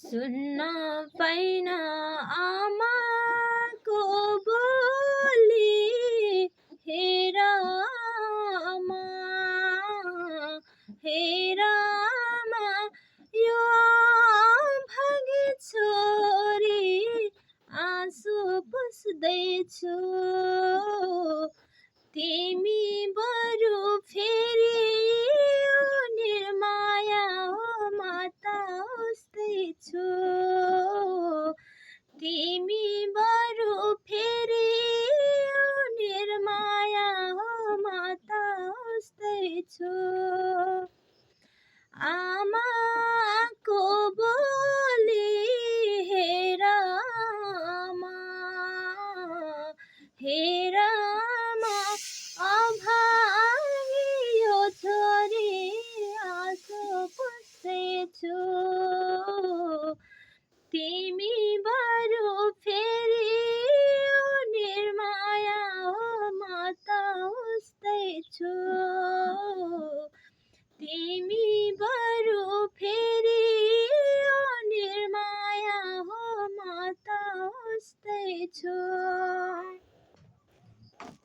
सुन्न पाइन आमाको बोली, हेर आमा, हेर आमा, यो भागी छोरी आँसु पुस्दैछु। तिमी बरु फेरि निर्माया हो माता उस्तै छु। तिमी बरु फेरि निर्माया हो माता उस्तै छु। आमाको बोली, हेर आमा, हेर आमा, अभागी यो छोरी आँसु पुस्दैछु। तिमी बरु फेरि निर्माया हो माता उस्तै छु। तिमी